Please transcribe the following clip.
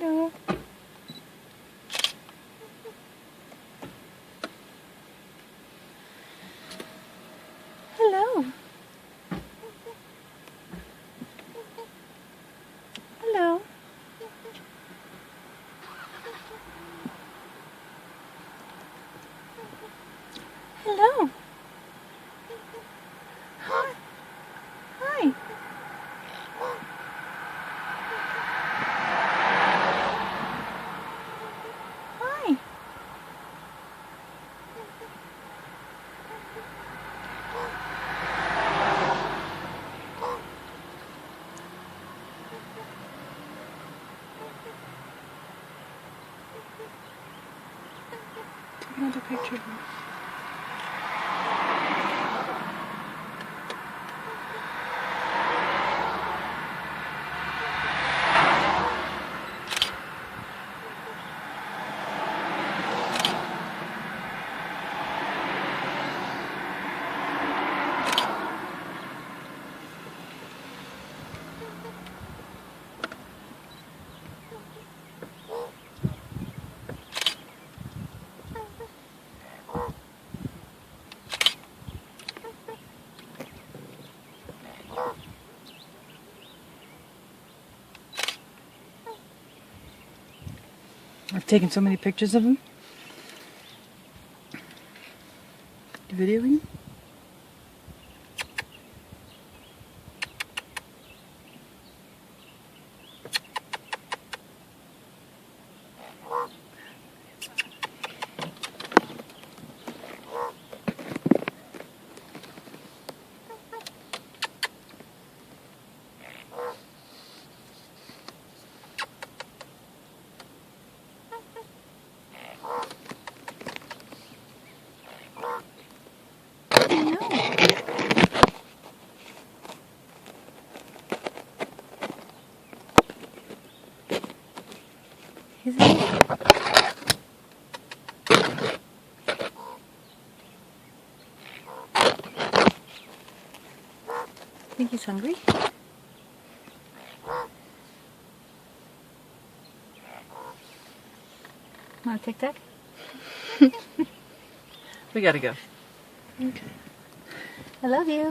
Hello. Hello. Hello. Hello. Hi. Hi. Hi. Take another picture of him. I've taken so many pictures of him. Videoing him. Isn't he? Think he's hungry? Want a Tic Tac? We gotta go. Okay. I love you.